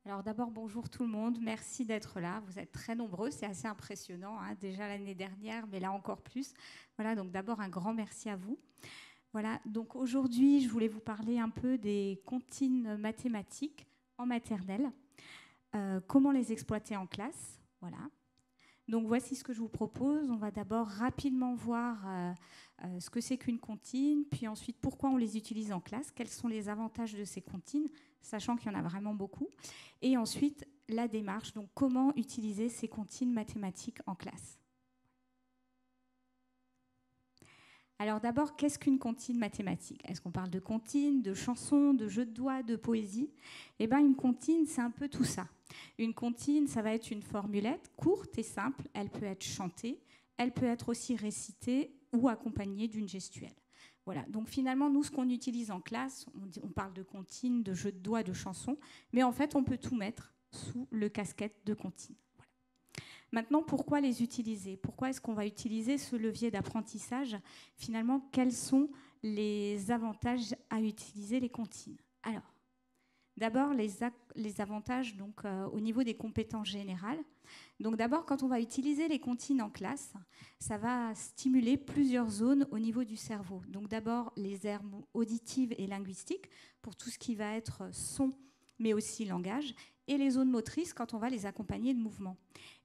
Alors d'abord, bonjour tout le monde, merci d'être là. Vous êtes très nombreux, c'est assez impressionnant, hein, déjà l'année dernière, mais là encore plus. Voilà, donc d'abord un grand merci à vous. Voilà, donc aujourd'hui, je voulais vous parler un peu des comptines mathématiques en maternelle, comment les exploiter en classe. Voilà. Donc voici ce que je vous propose. On va d'abord rapidement voir ce que c'est qu'une comptine, puis ensuite pourquoi on les utilise en classe, quels sont les avantages de ces comptines, sachant qu'il y en a vraiment beaucoup, et ensuite la démarche, donc comment utiliser ces comptines mathématiques en classe. Alors d'abord, qu'est-ce qu'une comptine mathématique? Est-ce qu'on parle de comptine, de chansons, de jeux de doigts, de poésie? Eh bien, une comptine, c'est un peu tout ça. Une comptine, ça va être une formulette courte et simple. Elle peut être chantée, elle peut être aussi récitée ou accompagnée d'une gestuelle. Voilà, donc finalement, nous, ce qu'on utilise en classe, on parle de comptine, de jeux de doigts, de chansons, mais en fait, on peut tout mettre sous le casquette de comptine. Maintenant, pourquoi les utiliser? Pourquoi est-ce qu'on va utiliser ce levier d'apprentissage? Finalement, quels sont les avantages à utiliser les comptines? Alors, d'abord, les avantages donc, au niveau des compétences générales. Donc d'abord, quand on va utiliser les comptines en classe, ça va stimuler plusieurs zones au niveau du cerveau. Donc d'abord, les aires auditives et linguistiques, pour tout ce qui va être son, mais aussi langage, et les zones motrices quand on va les accompagner de mouvements.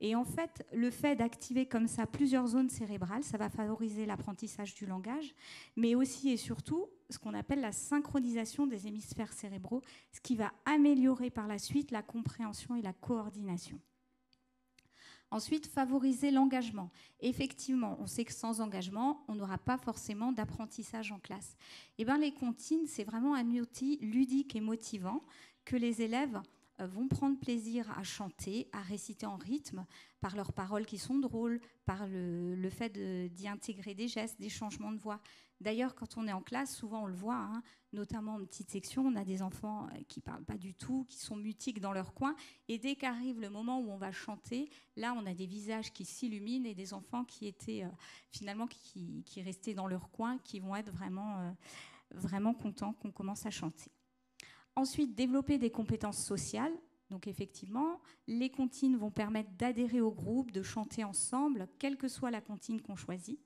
Et en fait, le fait d'activer comme ça plusieurs zones cérébrales, ça va favoriser l'apprentissage du langage, mais aussi et surtout ce qu'on appelle la synchronisation des hémisphères cérébraux, ce qui va améliorer par la suite la compréhension et la coordination. Ensuite, favoriser l'engagement. Effectivement, on sait que sans engagement, on n'aura pas forcément d'apprentissage en classe. Eh bien, les comptines, c'est vraiment un outil ludique et motivant que les élèves vont prendre plaisir à chanter, à réciter en rythme, par leurs paroles qui sont drôles, par le fait d'y intégrer des gestes, des changements de voix. D'ailleurs, quand on est en classe, souvent on le voit, hein, notamment en petite section, on a des enfants qui ne parlent pas du tout, qui sont mutiques dans leur coin, et dès qu'arrive le moment où on va chanter, là on a des visages qui s'illuminent et des enfants qui étaient finalement qui restaient dans leur coin, qui vont être vraiment contents qu'on commence à chanter. Ensuite, développer des compétences sociales. Donc effectivement, les comptines vont permettre d'adhérer au groupe, de chanter ensemble, quelle que soit la comptine qu'on choisit.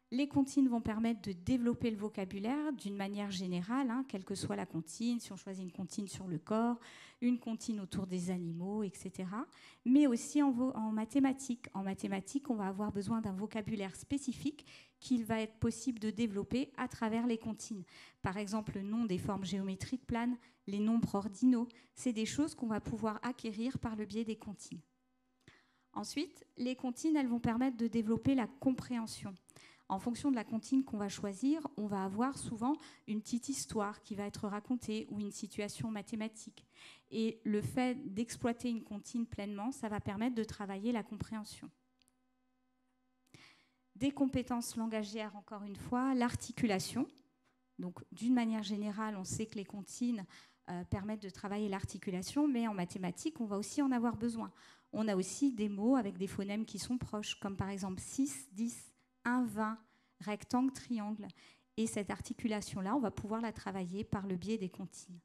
Les comptines vont permettre de développer le vocabulaire d'une manière générale, hein, quelle que soit la comptine, si on choisit une comptine sur le corps, une comptine autour des animaux, etc. Mais aussi en mathématiques. En mathématiques, on va avoir besoin d'un vocabulaire spécifique qu'il va être possible de développer à travers les comptines. Par exemple, le nom des formes géométriques planes, les nombres ordinaux, c'est des choses qu'on va pouvoir acquérir par le biais des comptines. Ensuite, les comptines, elles vont permettre de développer la compréhension. En fonction de la comptine qu'on va choisir, on va avoir souvent une petite histoire qui va être racontée ou une situation mathématique. Et le fait d'exploiter une comptine pleinement, ça va permettre de travailler la compréhension. Des compétences langagières, encore une fois, l'articulation. Donc, d'une manière générale, on sait que les comptines permettent de travailler l'articulation, mais en mathématiques, on va aussi en avoir besoin. On a aussi des mots avec des phonèmes qui sont proches, comme par exemple 6, 10, 1, 20, rectangle, triangle. Et cette articulation-là, on va pouvoir la travailler par le biais des comptines.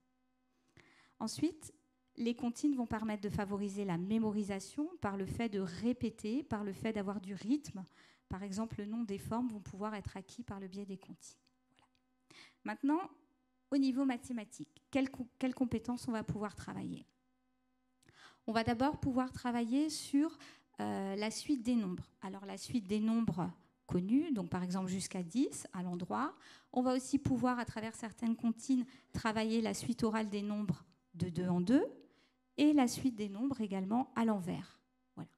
Ensuite, les comptines vont permettre de favoriser la mémorisation par le fait de répéter, par le fait d'avoir du rythme. Par exemple, le nom des formes vont pouvoir être acquis par le biais des comptines. Voilà. Maintenant, au niveau mathématique, quelles compétences on va pouvoir travailler? On va d'abord pouvoir travailler sur la suite des nombres. Alors, la suite des nombres connus, donc par exemple jusqu'à 10 à l'endroit. On va aussi pouvoir, à travers certaines comptines, travailler la suite orale des nombres de 2 en 2 et la suite des nombres également à l'envers. Voilà.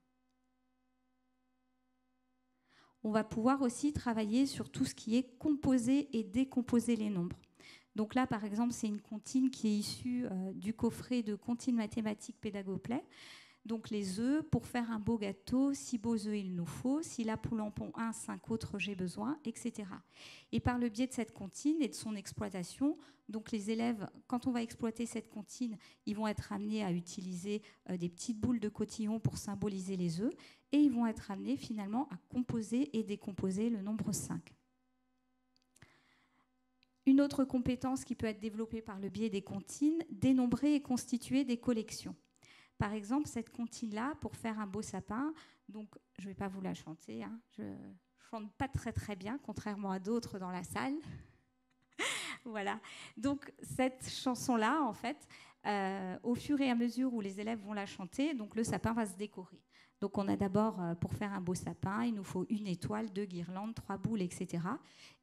On va pouvoir aussi travailler sur tout ce qui est composer et décomposer les nombres. Donc là, par exemple, c'est une comptine qui est issue du coffret de comptines mathématiques Pédagoplay. Donc les œufs, pour faire un beau gâteau, 6 beaux œufs il nous faut, si la poule en pond 1, 5 autres j'ai besoin, etc. Et par le biais de cette comptine et de son exploitation, donc les élèves, quand on va exploiter cette comptine, ils vont être amenés à utiliser des petites boules de cotillon pour symboliser les œufs, et ils vont être amenés finalement à composer et décomposer le nombre 5. Une autre compétence qui peut être développée par le biais des comptines, dénombrer et constituer des collections. Par exemple, cette comptine-là, pour faire un beau sapin, donc je ne vais pas vous la chanter, hein, je ne chante pas très très bien, contrairement à d'autres dans la salle. Voilà. Donc cette chanson-là, en fait, au fur et à mesure où les élèves vont la chanter, donc le sapin va se décorer. Donc on a d'abord, pour faire un beau sapin, il nous faut une étoile, 2 guirlandes, 3 boules, etc.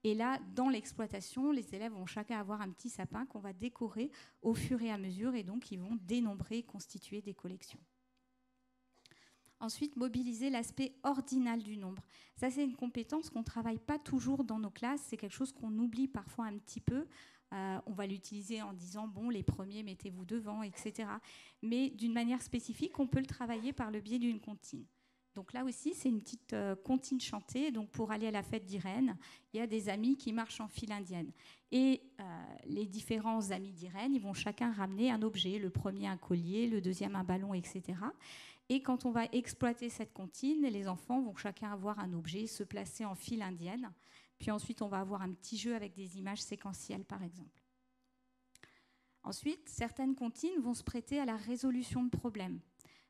Et là, dans l'exploitation, les élèves vont chacun avoir un petit sapin qu'on va décorer au fur et à mesure, et donc ils vont dénombrer, constituer des collections. Ensuite, mobiliser l'aspect ordinal du nombre. Ça, c'est une compétence qu'on ne travaille pas toujours dans nos classes. C'est quelque chose qu'on oublie parfois un petit peu. On va l'utiliser en disant, bon, les premiers, mettez-vous devant, etc. Mais d'une manière spécifique, on peut le travailler par le biais d'une comptine. Donc là aussi, c'est une petite comptine chantée. Donc pour aller à la fête d'Irène, il y a des amis qui marchent en file indienne. Et les différents amis d'Irène, ils vont chacun ramener un objet. Le premier, un collier, le deuxième, un ballon, etc. Et quand on va exploiter cette comptine, les enfants vont chacun avoir un objet, se placer en file indienne. Puis ensuite, on va avoir un petit jeu avec des images séquentielles, par exemple. Ensuite, certaines comptines vont se prêter à la résolution de problèmes.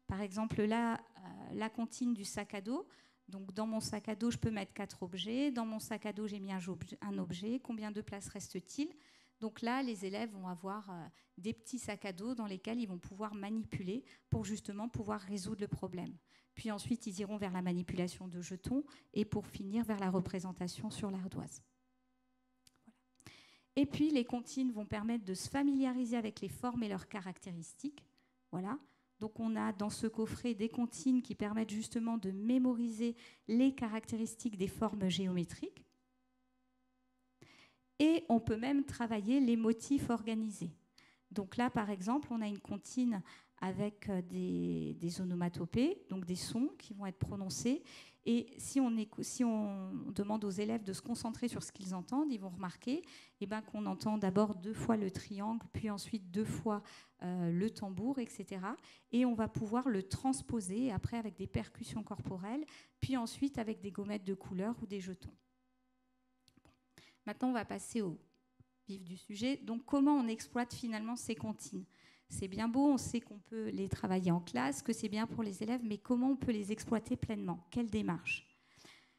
Par exemple, là, la comptine du sac à dos. Donc, dans mon sac à dos, je peux mettre 4 objets. Dans mon sac à dos, j'ai mis un objet. Combien de place reste-t-il ? Donc là, les élèves vont avoir des petits sacs à dos dans lesquels ils vont pouvoir manipuler pour justement pouvoir résoudre le problème. Puis ensuite, ils iront vers la manipulation de jetons et pour finir vers la représentation sur l'ardoise. Voilà. Et puis, les comptines vont permettre de se familiariser avec les formes et leurs caractéristiques. Voilà. Donc, on a dans ce coffret des comptines qui permettent justement de mémoriser les caractéristiques des formes géométriques. Et on peut même travailler les motifs organisés. Donc là, par exemple, on a une comptine avec des onomatopées, donc des sons qui vont être prononcés. Et si on demande aux élèves de se concentrer sur ce qu'ils entendent, ils vont remarquer qu'on entend d'abord 2 fois le triangle, puis ensuite 2 fois le tambour, etc. Et on va pouvoir le transposer après avec des percussions corporelles, puis ensuite avec des gommettes de couleur ou des jetons. Maintenant, on va passer au vif du sujet. Donc, comment on exploite finalement ces comptines ? C'est bien beau, on sait qu'on peut les travailler en classe, que c'est bien pour les élèves, mais comment on peut les exploiter pleinement ? Quelle démarche ?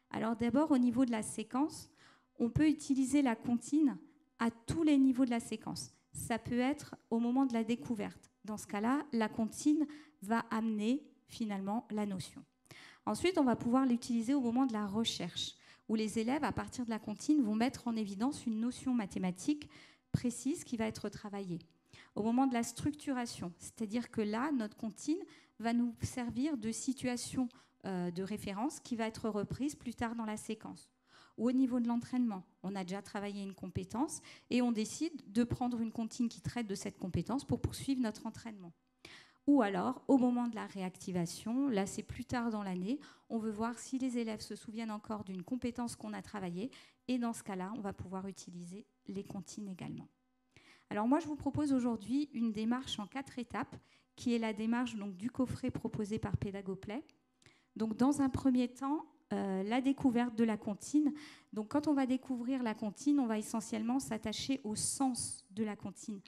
Alors d'abord, au niveau de la séquence, on peut utiliser la comptine à tous les niveaux de la séquence. Ça peut être au moment de la découverte. Dans ce cas-là, la comptine va amener finalement la notion. Ensuite, on va pouvoir l'utiliser au moment de la recherche, où les élèves, à partir de la comptine, vont mettre en évidence une notion mathématique précise qui va être travaillée. Au moment de la structuration, c'est-à-dire que là, notre comptine va nous servir de situation de référence qui va être reprise plus tard dans la séquence. Ou au niveau de l'entraînement, on a déjà travaillé une compétence et on décide de prendre une comptine qui traite de cette compétence pour poursuivre notre entraînement. Ou alors, au moment de la réactivation, là c'est plus tard dans l'année, on veut voir si les élèves se souviennent encore d'une compétence qu'on a travaillée, et dans ce cas-là, on va pouvoir utiliser les comptines également. Alors moi, je vous propose aujourd'hui une démarche en 4 étapes, qui est la démarche donc, du coffret proposé par Pédagoplay. Donc dans un premier temps, la découverte de la comptine. Donc quand on va découvrir la comptine, on va essentiellement s'attacher au sens de la comptine.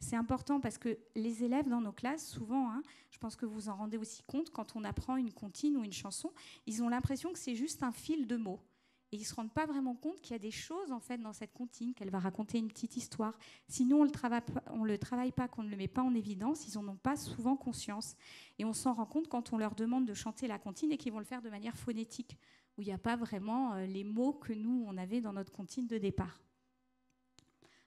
C'est important parce que les élèves dans nos classes, souvent, je pense que vous en rendez aussi compte, quand on apprend une comptine ou une chanson, ils ont l'impression que c'est juste un fil de mots. Et ils ne se rendent pas vraiment compte qu'il y a des choses en fait, dans cette comptine, qu'elle va raconter une petite histoire. Si nous, on ne le travaille pas, qu'on ne le met pas en évidence, ils n'en ont pas souvent conscience. Et on s'en rend compte quand on leur demande de chanter la comptine et qu'ils vont le faire de manière phonétique, où il n'y a pas vraiment les mots que nous, on avait dans notre comptine de départ.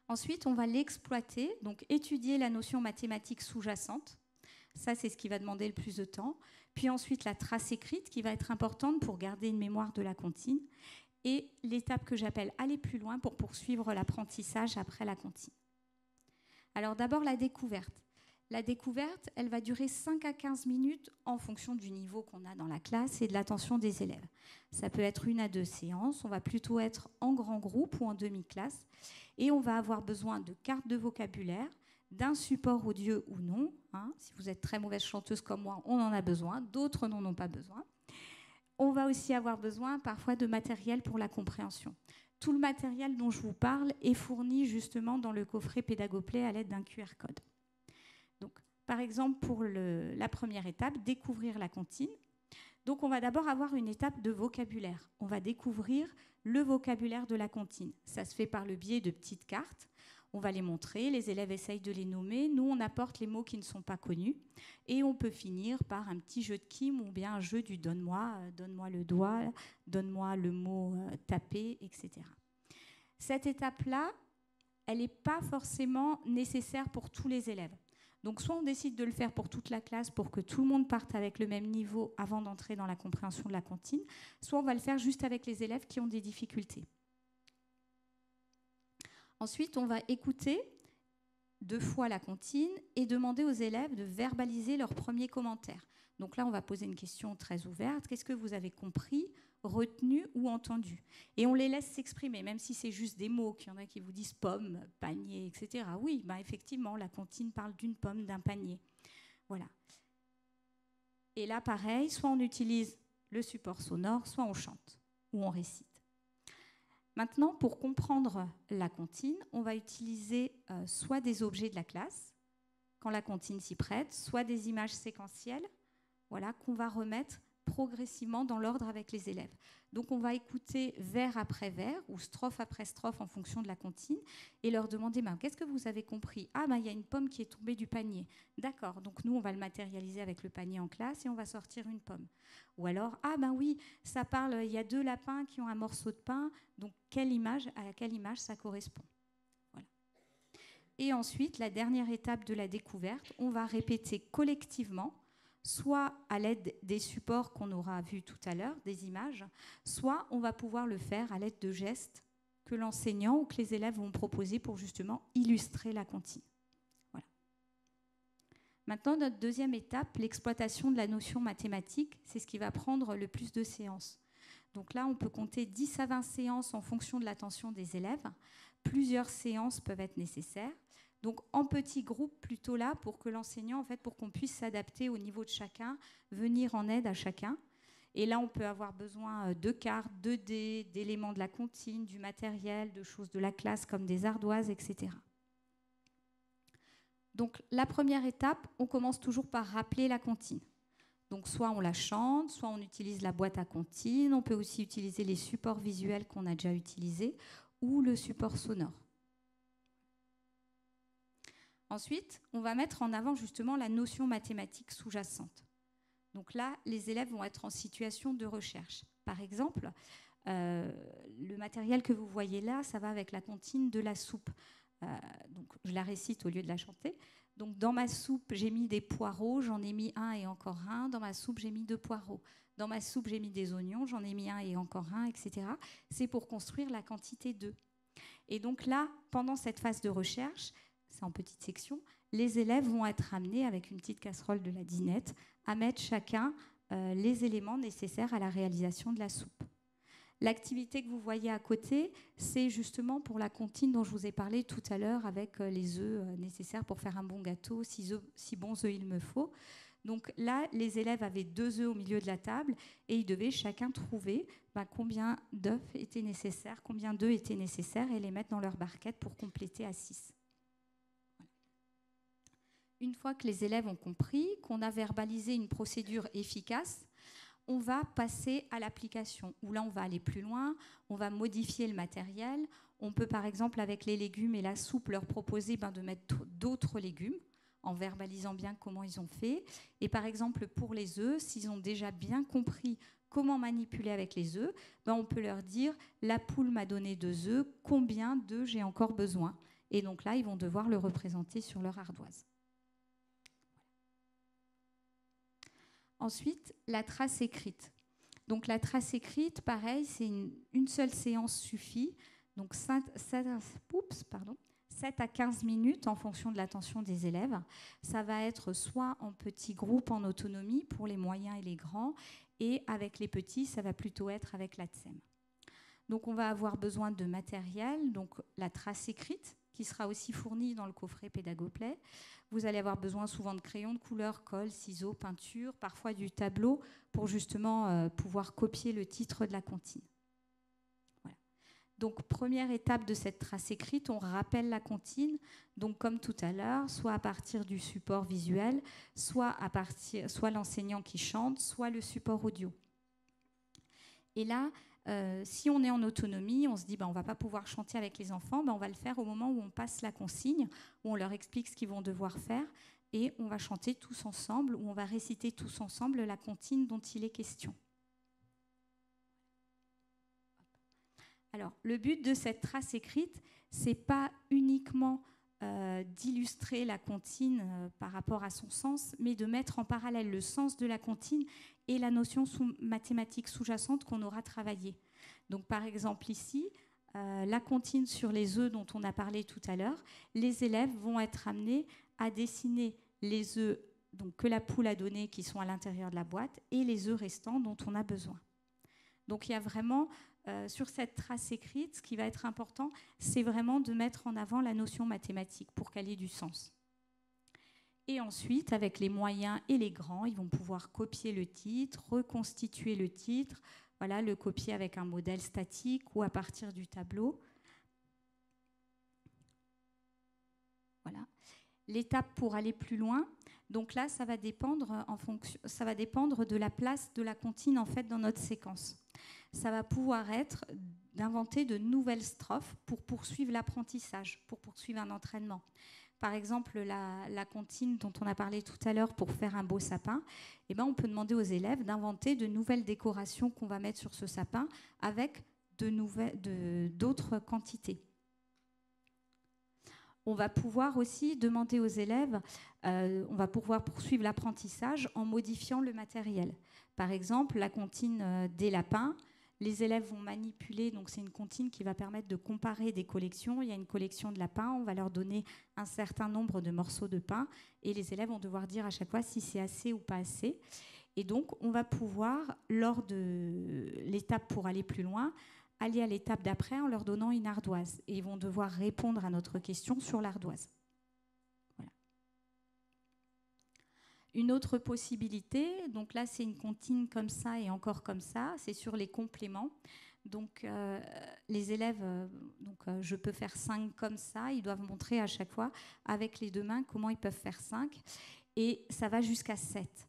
Ensuite, on va l'exploiter, donc étudier la notion mathématique sous-jacente. Ça, c'est ce qui va demander le plus de temps. Puis ensuite, la trace écrite, qui va être importante pour garder une mémoire de la comptine. Et l'étape que j'appelle aller plus loin pour poursuivre l'apprentissage après la comptine. Alors d'abord, la découverte. La découverte, elle va durer 5 à 15 minutes en fonction du niveau qu'on a dans la classe et de l'attention des élèves. Ça peut être 1 à 2 séances, on va plutôt être en grand groupe ou en demi-classe. Et on va avoir besoin de cartes de vocabulaire, d'un support audio ou non. Si vous êtes très mauvaise chanteuse comme moi, on en a besoin, d'autres n'en ont pas besoin. On va aussi avoir besoin parfois de matériel pour la compréhension. tout le matériel dont je vous parle est fourni justement dans le coffret Pédagoplay à l'aide d'un QR code. Donc, par exemple, pour la première étape, découvrir la comptine. Donc, on va d'abord avoir une étape de vocabulaire. On va découvrir le vocabulaire de la comptine. Ça se fait par le biais de petites cartes. On va les montrer, les élèves essayent de les nommer. Nous, on apporte les mots qui ne sont pas connus. Et on peut finir par un petit jeu de Kim ou bien un jeu du donne-moi, donne-moi le doigt, donne-moi le mot tapé, etc. Cette étape-là, elle n'est pas forcément nécessaire pour tous les élèves. Donc soit on décide de le faire pour toute la classe pour que tout le monde parte avec le même niveau avant d'entrer dans la compréhension de la comptine, soit on va le faire juste avec les élèves qui ont des difficultés. Ensuite, on va écouter 2 fois la comptine et demander aux élèves de verbaliser leurs premiers commentaires. Donc là, on va poser une question très ouverte. Qu'est-ce que vous avez compris, retenu ou entendu? Et on les laisse s'exprimer, même si c'est juste des mots, qu'il y en a qui vous disent pomme, panier, etc. Oui, ben effectivement, la comptine parle d'une pomme, d'un panier. Voilà. Et là, pareil, soit on utilise le support sonore, soit on chante ou on récite. Maintenant, pour comprendre la comptine, on va utiliser soit des objets de la classe, quand la comptine s'y prête, soit des images séquentielles, voilà, qu'on va remettre progressivement dans l'ordre avec les élèves. Donc on va écouter vers après vers ou strophe après strophe en fonction de la comptine et leur demander qu'est-ce que vous avez compris? Ah il y a une pomme qui est tombée du panier. D'accord, donc nous on va le matérialiser avec le panier en classe et on va sortir une pomme. Ou alors oui, ça parle, il y a 2 lapins qui ont un morceau de pain, donc à quelle image ça correspond? Voilà. Et ensuite, la dernière étape de la découverte, on va répéter collectivement, soit à l'aide des supports qu'on aura vus tout à l'heure, des images, soit on va pouvoir le faire à l'aide de gestes que l'enseignant ou que les élèves vont proposer pour justement illustrer la comptine. Voilà. Maintenant, notre deuxième étape, l'exploitation de la notion mathématique, c'est ce qui va prendre le plus de séances. Donc là, on peut compter 10 à 20 séances en fonction de l'attention des élèves. Plusieurs séances peuvent être nécessaires. Donc en petits groupes plutôt là pour que l'enseignant, pour qu'on puisse s'adapter au niveau de chacun, venir en aide à chacun. Et là, on peut avoir besoin de cartes, de dés, d'éléments de la comptine, du matériel, de choses de la classe comme des ardoises, etc. Donc la première étape, on commence toujours par rappeler la comptine. Donc soit on la chante, soit on utilise la boîte à comptine, on peut aussi utiliser les supports visuels qu'on a déjà utilisés ou le support sonore. Ensuite, on va mettre en avant justement la notion mathématique sous-jacente. Donc là, les élèves vont être en situation de recherche. Par exemple, le matériel que vous voyez là, ça va avec la comptine de la soupe. Donc je la récite au lieu de la chanter. Donc dans ma soupe, j'ai mis des poireaux, j'en ai mis 1 et encore 1. Dans ma soupe, j'ai mis 2 poireaux. Dans ma soupe, j'ai mis des oignons, j'en ai mis 1 et encore 1, etc. C'est pour construire la quantité 2. Et donc là, pendant cette phase de recherche, c'est en petite section, les élèves vont être amenés avec une petite casserole de la dinette à mettre chacun les éléments nécessaires à la réalisation de la soupe. L'activité que vous voyez à côté, c'est justement pour la comptine dont je vous ai parlé tout à l'heure avec les œufs nécessaires pour faire un bon gâteau, 6 bons œufs il me faut. Donc là, les élèves avaient 2 œufs au milieu de la table et ils devaient chacun trouver combien d'œufs étaient nécessaires, combien d'œufs étaient nécessaires et les mettre dans leur barquette pour compléter à 6. Une fois que les élèves ont compris, qu'on a verbalisé une procédure efficace, on va passer à l'application, où là on va aller plus loin, on va modifier le matériel. On peut par exemple avec les légumes et la soupe leur proposer de mettre d'autres légumes en verbalisant bien comment ils ont fait. Et par exemple pour les œufs, s'ils ont déjà bien compris comment manipuler avec les œufs, on peut leur dire la poule m'a donné 2 œufs, combien d'œufs j'ai encore besoin? Et donc là ils vont devoir le représenter sur leur ardoise. Ensuite, la trace écrite. Donc la trace écrite, pareil, c'est une seule séance suffit. Donc 7 à 15 minutes en fonction de l'attention des élèves. Ça va être soit en petits groupes en autonomie pour les moyens et les grands, et avec les petits, ça va plutôt être avec l'ATSEM. Donc on va avoir besoin de matériel, donc la trace écrite, qui sera aussi fournie dans le coffret Pédagoplay. Vous allez avoir besoin souvent de crayons de couleur, colle, ciseaux, peinture, parfois du tableau, pour justement pouvoir copier le titre de la comptine. Voilà. Donc, première étape de cette trace écrite, on rappelle la comptine. Donc, comme tout à l'heure, soit à partir du support visuel, soit l'enseignant qui chante, soit le support audio. Et là, si on est en autonomie, on se dit on ne va pas pouvoir chanter avec les enfants, on va le faire au moment où on passe la consigne, où on leur explique ce qu'ils vont devoir faire, et on va chanter tous ensemble, ou on va réciter tous ensemble la comptine dont il est question. Alors, le but de cette trace écrite, ce n'est pas uniquement d'illustrer la comptine par rapport à son sens, mais de mettre en parallèle le sens de la comptine et la notion mathématique sous-jacente qu'on aura travaillée. Donc, par exemple, ici, la comptine sur les œufs dont on a parlé tout à l'heure, les élèves vont être amenés à dessiner les œufs donc, que la poule a donnés, qui sont à l'intérieur de la boîte, et les œufs restants dont on a besoin. Donc, il y a vraiment, sur cette trace écrite, ce qui va être important, c'est vraiment de mettre en avant la notion mathématique pour qu'elle ait du sens. Et ensuite, avec les moyens et les grands, ils vont pouvoir copier le titre, reconstituer le titre, voilà, le copier avec un modèle statique ou à partir du tableau. Voilà. L'étape pour aller plus loin, donc là, ça va dépendre de la place de la comptine en fait dans notre séquence. Ça va pouvoir être d'inventer de nouvelles strophes pour poursuivre l'apprentissage, pour poursuivre un entraînement. Par exemple, la comptine dont on a parlé tout à l'heure pour faire un beau sapin, on peut demander aux élèves d'inventer de nouvelles décorations qu'on va mettre sur ce sapin avec d'autres quantités. On va pouvoir aussi demander aux élèves, on va pouvoir poursuivre l'apprentissage en modifiant le matériel. Par exemple, la comptine des lapins, les élèves vont manipuler, donc c'est une comptine qui va permettre de comparer des collections. Il y a une collection de lapins, on va leur donner un certain nombre de morceaux de pain et les élèves vont devoir dire à chaque fois si c'est assez ou pas assez. Et donc, on va pouvoir, lors de l'étape pour aller plus loin, aller à l'étape d'après en leur donnant une ardoise. Et ils vont devoir répondre à notre question sur l'ardoise. Voilà. Une autre possibilité, donc là c'est une comptine comme ça et encore comme ça, c'est sur les compléments. Donc les élèves, je peux faire 5 comme ça, ils doivent montrer à chaque fois avec les deux mains comment ils peuvent faire 5 et ça va jusqu'à 7.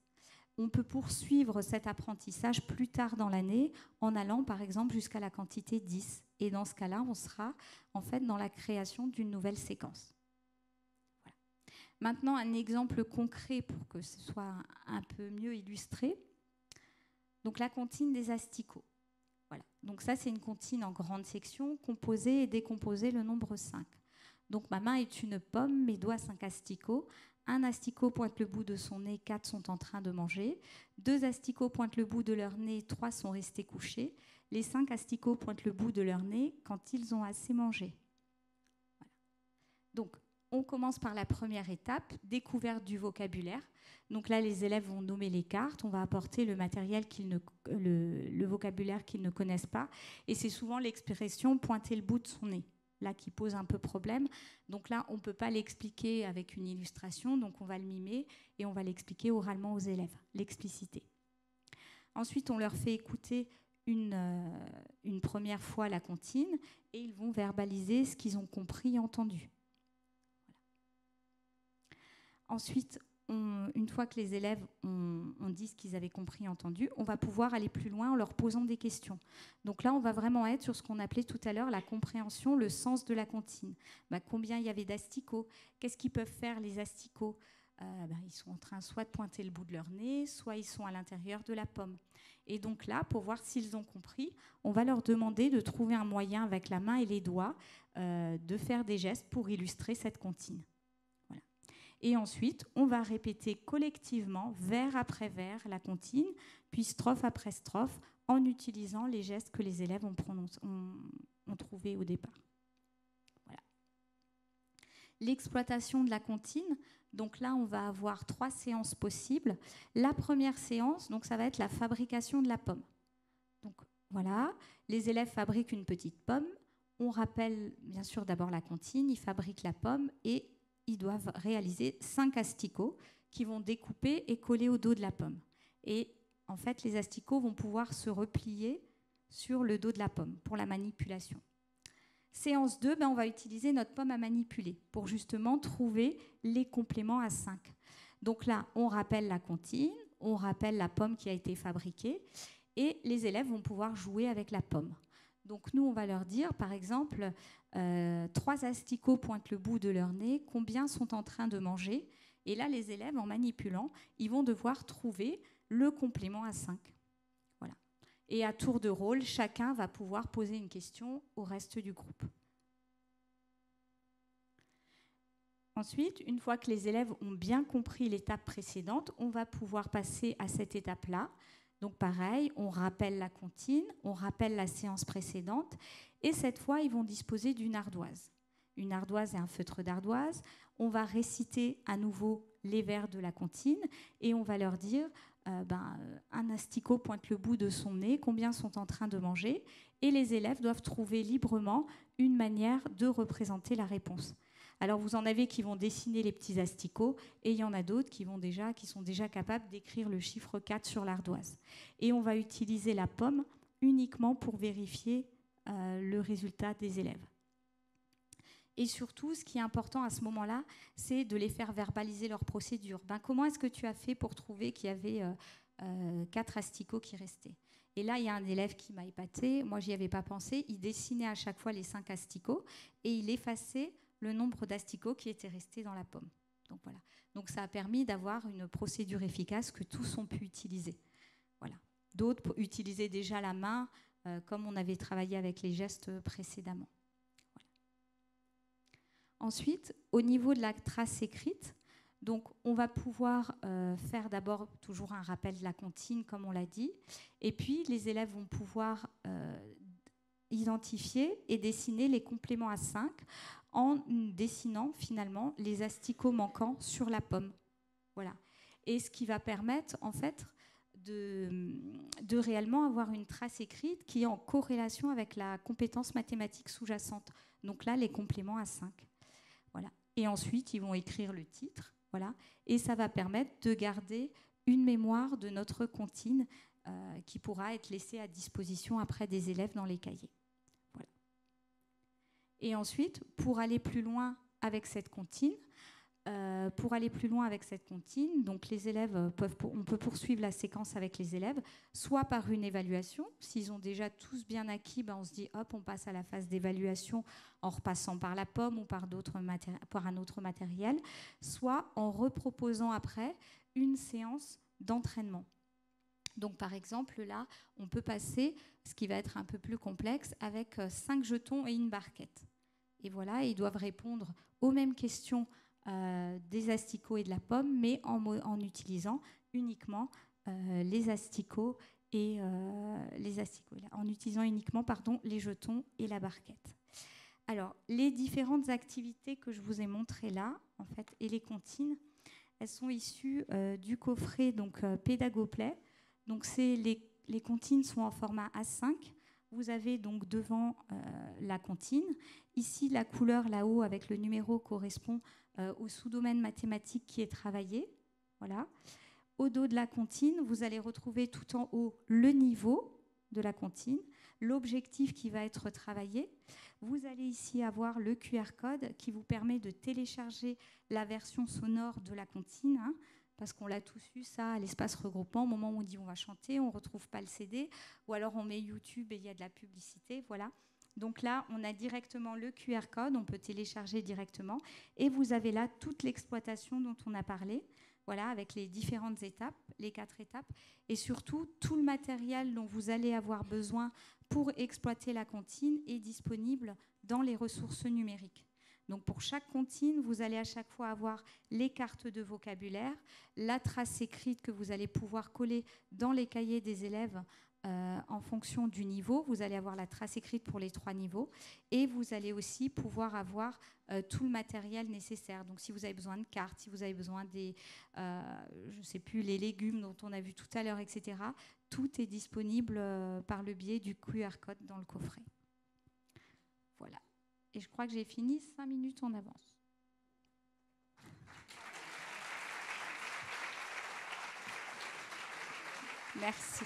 On peut poursuivre cet apprentissage plus tard dans l'année en allant par exemple jusqu'à la quantité 10. Et dans ce cas-là, on sera en fait dans la création d'une nouvelle séquence. Voilà. Maintenant, un exemple concret pour que ce soit un peu mieux illustré. Donc la comptine des asticots. Voilà. Donc ça, c'est une comptine en grande section, composée et décomposée le nombre 5. Donc ma main est une pomme, mes doigts 5 asticots. Un asticot pointe le bout de son nez, 4 sont en train de manger. 2 asticots pointent le bout de leur nez, 3 sont restés couchés. Les 5 asticots pointent le bout de leur nez quand ils ont assez mangé. Voilà. Donc, on commence par la première étape, découverte du vocabulaire. Donc là, les élèves vont nommer les cartes, on va apporter le matériel le vocabulaire qu'ils ne connaissent pas. Et c'est souvent l'expression « pointer le bout de son nez ». Là qui pose un peu problème. Donc là, on ne peut pas l'expliquer avec une illustration, donc on va le mimer et on va l'expliquer oralement aux élèves, l'expliciter. Ensuite, on leur fait écouter une première fois la comptine et ils vont verbaliser ce qu'ils ont compris et entendu. Voilà. Ensuite, une fois que les élèves ont dit ce qu'ils avaient compris et entendu, on va pouvoir aller plus loin en leur posant des questions. Donc là, on va vraiment être sur ce qu'on appelait tout à l'heure la compréhension, le sens de la comptine. Combien il y avait d'asticots? Qu'est-ce qu'ils peuvent faire les asticots? Ils sont en train soit de pointer le bout de leur nez, soit ils sont à l'intérieur de la pomme. Et donc là, pour voir s'ils ont compris, on va leur demander de trouver un moyen avec la main et les doigts de faire des gestes pour illustrer cette comptine. Et ensuite, on va répéter collectivement, vers après vers, la comptine, puis strophe après strophe, en utilisant les gestes que les élèves ont trouvés au départ. Voilà. L'exploitation de la comptine, donc là, on va avoir 3 séances possibles. La première séance, donc ça va être la fabrication de la pomme. Donc voilà, les élèves fabriquent une petite pomme. On rappelle bien sûr d'abord la comptine, ils fabriquent la pomme et ils doivent réaliser 5 asticots qui vont découper et coller au dos de la pomme. Et en fait, les asticots vont pouvoir se replier sur le dos de la pomme pour la manipulation. Séance 2, on va utiliser notre pomme à manipuler pour justement trouver les compléments à 5. Donc là, on rappelle la comptine, on rappelle la pomme qui a été fabriquée et les élèves vont pouvoir jouer avec la pomme. Donc nous, on va leur dire, par exemple, 3 asticots pointent le bout de leur nez, combien sont en train de manger? Et là, les élèves, en manipulant, ils vont devoir trouver le complément à 5. Voilà. Et à tour de rôle, chacun va pouvoir poser une question au reste du groupe. Ensuite, une fois que les élèves ont bien compris l'étape précédente, on va pouvoir passer à cette étape-là. Donc pareil, on rappelle la comptine, on rappelle la séance précédente, et cette fois, ils vont disposer d'une ardoise. Une ardoise et un feutre d'ardoise. On va réciter à nouveau les vers de la comptine, et on va leur dire un asticot pointe le bout de son nez, combien sont en train de manger, et les élèves doivent trouver librement une manière de représenter la réponse. Alors vous en avez qui vont dessiner les petits asticots et il y en a d'autres qui sont déjà capables d'écrire le chiffre 4 sur l'ardoise. Et on va utiliser la pomme uniquement pour vérifier le résultat des élèves. Et surtout, ce qui est important à ce moment-là, c'est de les faire verbaliser leur procédure. Comment est-ce que tu as fait pour trouver qu'il y avait 4 asticots qui restaient? Et là, il y a un élève qui m'a épaté. Moi, j'y avais pas pensé. Il dessinait à chaque fois les 5 asticots et il effaçait le nombre d'asticots qui étaient restés dans la pomme. Donc voilà. Donc ça a permis d'avoir une procédure efficace que tous ont pu utiliser. Voilà. D'autres utilisaient déjà la main, comme on avait travaillé avec les gestes précédemment. Voilà. Ensuite, au niveau de la trace écrite, donc on va pouvoir faire d'abord toujours un rappel de la comptine, comme on l'a dit, et puis les élèves vont pouvoir identifier et dessiner les compléments à 5 en dessinant finalement les asticots manquants sur la pomme. Voilà. Et ce qui va permettre en fait de réellement avoir une trace écrite qui est en corrélation avec la compétence mathématique sous-jacente. Donc là, les compléments à 5. Voilà. Et ensuite, ils vont écrire le titre. Voilà. Et ça va permettre de garder une mémoire de notre comptine qui pourra être laissée à disposition après des élèves dans les cahiers. Et ensuite, pour aller plus loin avec cette comptine, donc les élèves on peut poursuivre la séquence avec les élèves, soit par une évaluation. S'ils ont déjà tous bien acquis, on se dit hop, on passe à la phase d'évaluation en repassant par la pomme ou par un autre matériel, soit en reproposant après une séance d'entraînement. Donc par exemple, là, on peut passer, ce qui va être un peu plus complexe, avec 5 jetons et une barquette. Et voilà, ils doivent répondre aux mêmes questions des asticots et de la pomme, mais en utilisant uniquement les asticots et en utilisant uniquement les jetons et la barquette. Alors, les différentes activités que je vous ai montrées là, en fait, et les comptines, elles sont issues du coffret Pédagoplay. Donc, les comptines sont en format A5. Vous avez donc devant la comptine. Ici, la couleur là-haut avec le numéro correspond au sous-domaine mathématique qui est travaillé. Voilà. Au dos de la comptine, vous allez retrouver tout en haut le niveau de la comptine, l'objectif qui va être travaillé. Vous allez ici avoir le QR code qui vous permet de télécharger la version sonore de la comptine, hein, parce qu'on l'a tous eu, ça, à l'espace regroupement. Au moment où on dit on va chanter, on ne retrouve pas le CD, ou alors on met YouTube et il y a de la publicité, voilà. Donc là, on a directement le QR code, on peut télécharger directement, et vous avez là toute l'exploitation dont on a parlé, voilà, avec les différentes étapes, les 4 étapes, et surtout tout le matériel dont vous allez avoir besoin pour exploiter la comptine est disponible dans les ressources numériques. Donc pour chaque comptine, vous allez à chaque fois avoir les cartes de vocabulaire, la trace écrite que vous allez pouvoir coller dans les cahiers des élèves en fonction du niveau. Vous allez avoir la trace écrite pour les 3 niveaux et vous allez aussi pouvoir avoir tout le matériel nécessaire. Donc si vous avez besoin de cartes, si vous avez besoin des, je ne sais plus, les légumes dont on a vu tout à l'heure, etc., tout est disponible par le biais du QR code dans le coffret. Voilà. Et je crois que j'ai fini 5 minutes en avance. Merci.